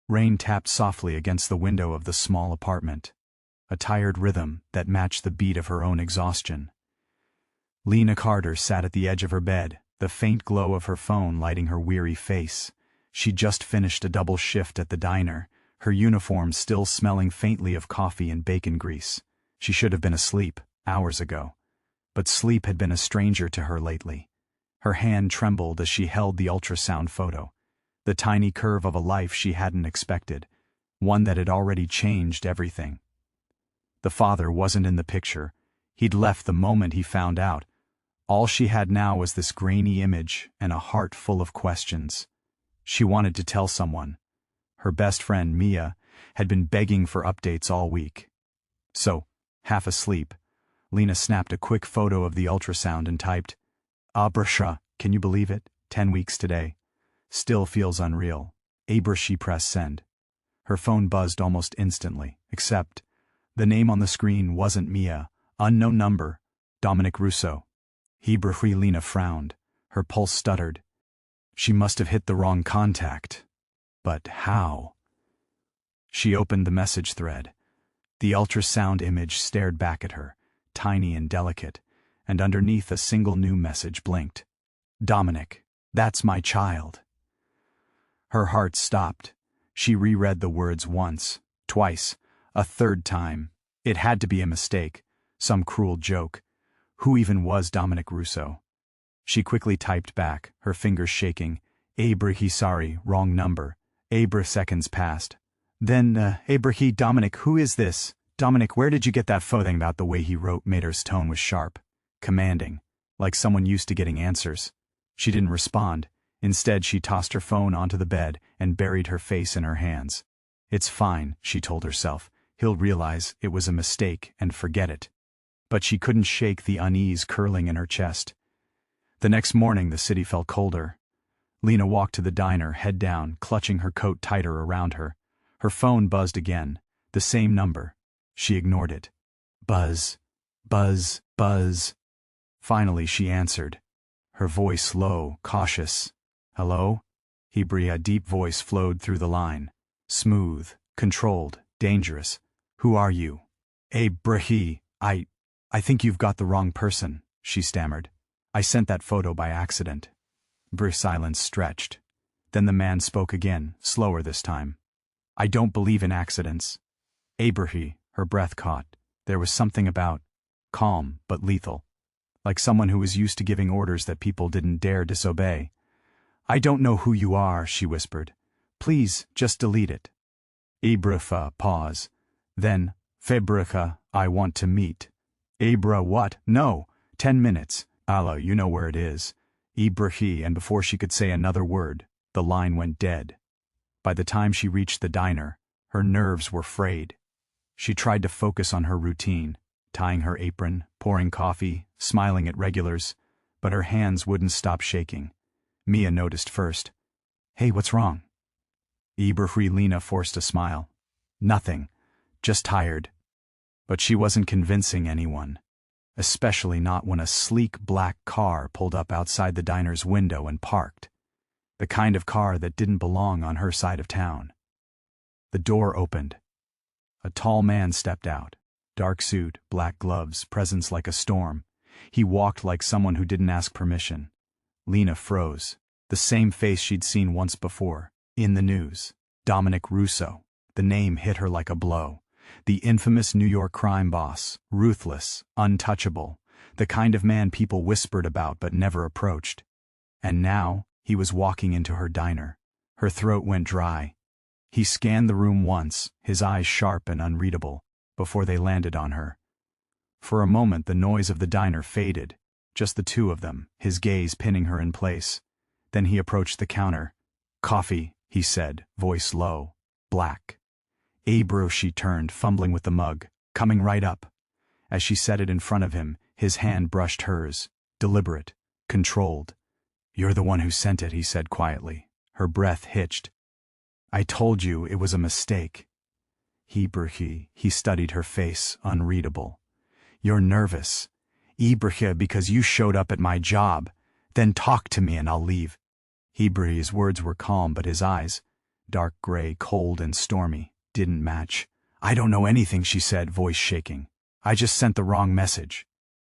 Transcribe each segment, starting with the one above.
Rain tapped softly against the window of the small apartment, a tired rhythm that matched the beat of her own exhaustion. Lena Carter sat at the edge of her bed, the faint glow of her phone lighting her weary face. She'd just finished a double shift at the diner, her uniform still smelling faintly of coffee and bacon grease. She should have been asleep hours ago, but sleep had been a stranger to her lately. Her hand trembled as she held the ultrasound photo, the tiny curve of a life she hadn't expected, one that had already changed everything. The father wasn't in the picture. He'd left the moment he found out. All she had now was this grainy image and a heart full of questions. She wanted to tell someone. Her best friend, Mia, had been begging for updates all week. So, half asleep, Lena snapped a quick photo of the ultrasound and typed, "Abrasha, can you believe it? 10 weeks today. Still feels unreal." She pressed send. Her phone buzzed almost instantly, except the name on the screen wasn't Mia. Unknown number, Dominic Russo. Lena frowned. Her pulse stuttered. She must have hit the wrong contact. But how? She opened the message thread. The ultrasound image stared back at her, tiny and delicate, and underneath a single new message blinked. "Dominic, that's my child." Her heart stopped. She reread the words once, twice, a third time. It had to be a mistake, some cruel joke. Who even was Dominic Russo? She quickly typed back, her fingers shaking. Sorry, wrong number." Seconds passed. Then, Dominic, who is this? Dominic, where did you get that photo? About the way he wrote made her tone was sharp, commanding, like someone used to getting answers. She didn't respond. Instead, she tossed her phone onto the bed and buried her face in her hands. It's fine, she told herself. He'll realize it was a mistake and forget it. But she couldn't shake the unease curling in her chest. The next morning, the city felt colder. Lena walked to the diner, head down, clutching her coat tighter around her. Her phone buzzed again, the same number. She ignored it. Buzz, buzz, buzz. Finally, she answered, her voice low, cautious. "Hello?" A deep voice flowed through the line. Smooth, controlled, dangerous. "Who are you?" I think you've got the wrong person," she stammered. "I sent that photo by accident." Silence stretched. Then the man spoke again, slower this time. "I don't believe in accidents." Her breath caught. There was something about calm but lethal, like someone who was used to giving orders that people didn't dare disobey. "I don't know who you are," she whispered. "Please, just delete it." Pause. Then, I want to meet. What? No. 10 minutes. Allah, you know where it is. And before she could say another word, the line went dead. By the time she reached the diner, her nerves were frayed. She tried to focus on her routine, tying her apron, pouring coffee, smiling at regulars, but her hands wouldn't stop shaking. Mia noticed first. "Hey, what's wrong?" Lena forced a smile. "Nothing. Just tired." But she wasn't convincing anyone, especially not when a sleek black car pulled up outside the diner's window and parked. The kind of car that didn't belong on her side of town. The door opened. A tall man stepped out. Dark suit, black gloves, presence like a storm. He walked like someone who didn't ask permission. Lena froze. The same face she'd seen once before, in the news. Dominic Russo. The name hit her like a blow. The infamous New York crime boss, ruthless, untouchable, the kind of man people whispered about but never approached. And now, he was walking into her diner. Her throat went dry. He scanned the room once, his eyes sharp and unreadable, before they landed on her. For a moment the noise of the diner faded, just the two of them, his gaze pinning her in place. Then he approached the counter. "Coffee," he said, voice low, black. She turned, fumbling with the mug, coming right up. As she set it in front of him, his hand brushed hers, deliberate, controlled. "You're the one who sent it," he said quietly. Her breath hitched. "I told you it was a mistake." He studied her face, unreadable. "You're nervous. Because you showed up at my job. Then talk to me and I'll leave." His words were calm, but his eyes, dark gray, cold and stormy, didn't match. "I don't know anything," she said, voice shaking. "I just sent the wrong message."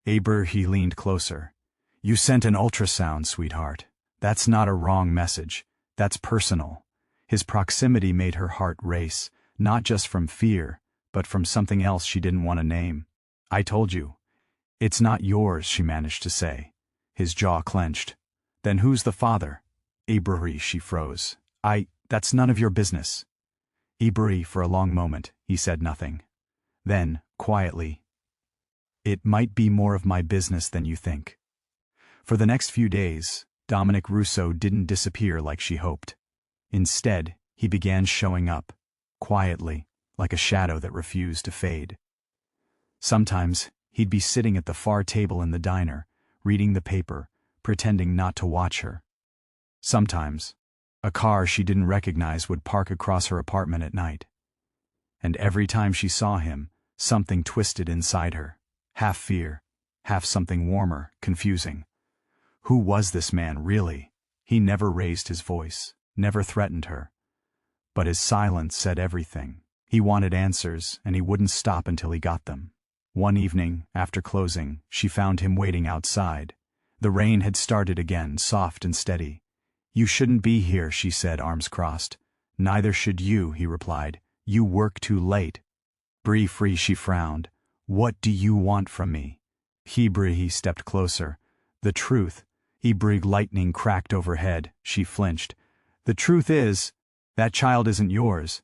He leaned closer. "You sent an ultrasound, sweetheart. That's not a wrong message. That's personal." His proximity made her heart race, not just from fear, but from something else she didn't want to name. "I told you." "It's not yours," she managed to say. His jaw clenched. "Then who's the father?" She froze. That's none of your business." For a long moment, he said nothing. Then, quietly, "It might be more of my business than you think." For the next few days, Dominic Russo didn't disappear like she hoped. Instead, he began showing up, quietly, like a shadow that refused to fade. Sometimes, he'd be sitting at the far table in the diner, reading the paper, pretending not to watch her. Sometimes, a car she didn't recognize would park across her apartment at night. And every time she saw him, something twisted inside her, half fear, half something warmer, confusing. Who was this man, really? He never raised his voice, never threatened her. But his silence said everything. He wanted answers, and he wouldn't stop until he got them. One evening, after closing, she found him waiting outside. The rain had started again, soft and steady. "You shouldn't be here," she said, arms crossed. "Neither should you," he replied. "You work too late." Free, she frowned. "What do you want from me?" He stepped closer. "The truth." Lightning cracked overhead. She flinched. "The truth is, that child isn't yours."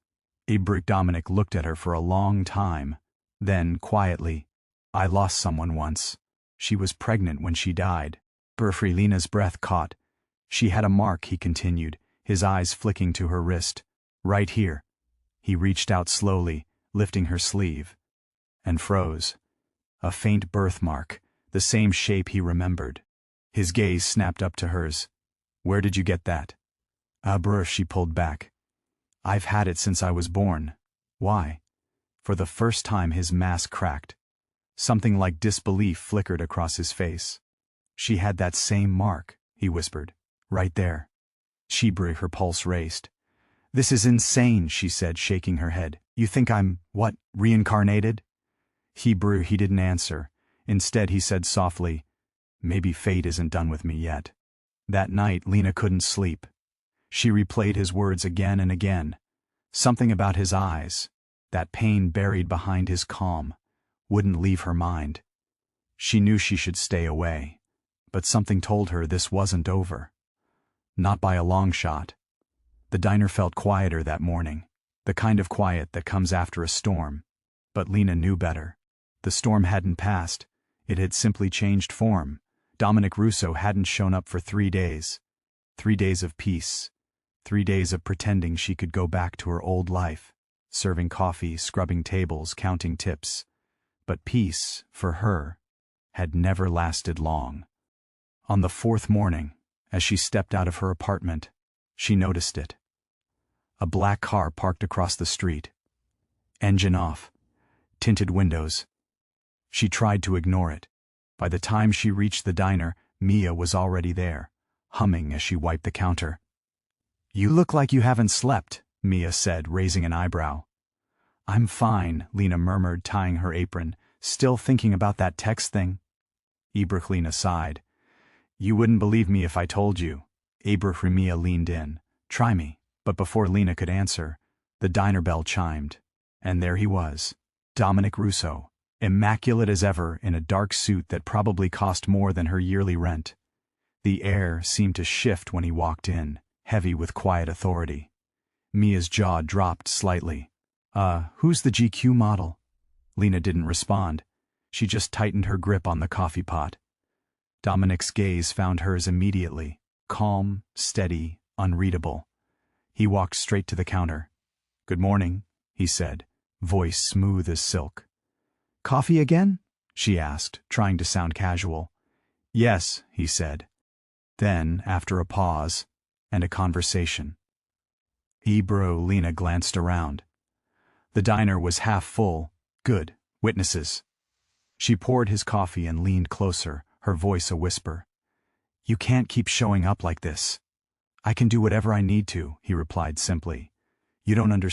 Dominic looked at her for a long time. Then, quietly, "I lost someone once. She was pregnant when she died." Lena's breath caught. "She had a mark," he continued, his eyes flicking to her wrist. "Right here." He reached out slowly, lifting her sleeve, and froze. A faint birthmark, the same shape he remembered. His gaze snapped up to hers. "Where did you get that?" She pulled back. "I've had it since I was born." "Why?" For the first time his mask cracked. Something like disbelief flickered across his face. "She had that same mark," he whispered. "Right there." Her pulse raced. "This is insane," she said, shaking her head. "You think I'm, what, reincarnated?" He didn't answer. Instead he said softly, "Maybe fate isn't done with me yet." That night Lena couldn't sleep. She replayed his words again and again. Something about his eyes, that pain buried behind his calm, wouldn't leave her mind. She knew she should stay away, but something told her this wasn't over. Not by a long shot. The diner felt quieter that morning, the kind of quiet that comes after a storm. But Lena knew better. The storm hadn't passed. It had simply changed form. Dominic Russo hadn't shown up for 3 days. 3 days of peace. 3 days of pretending she could go back to her old life, serving coffee, scrubbing tables, counting tips. But peace, for her, had never lasted long. On the 4th morning, as she stepped out of her apartment, she noticed it. A black car parked across the street. Engine off. Tinted windows. She tried to ignore it. By the time she reached the diner, Mia was already there, humming as she wiped the counter. "You look like you haven't slept," Mia said, raising an eyebrow. "I'm fine," Lena murmured, tying her apron, "still thinking about that text thing." Lena sighed. "You wouldn't believe me if I told you." Mia leaned in. "Try me." But before Lena could answer, the diner bell chimed. And there he was, Dominic Russo, immaculate as ever in a dark suit that probably cost more than her yearly rent. The air seemed to shift when he walked in, heavy with quiet authority. Mia's jaw dropped slightly. Who's the GQ model?" Lena didn't respond. She just tightened her grip on the coffee pot. Dominic's gaze found hers immediately, calm, steady, unreadable. He walked straight to the counter. "Good morning," he said, voice smooth as silk. "Coffee again?" she asked, trying to sound casual. "Yes," he said. Then, after a pause, and a conversation. Lena glanced around. The diner was half full. Good. Witnesses. She poured his coffee and leaned closer, her voice a whisper. "You can't keep showing up like this." "I can do whatever I need to," he replied simply. You don't understand.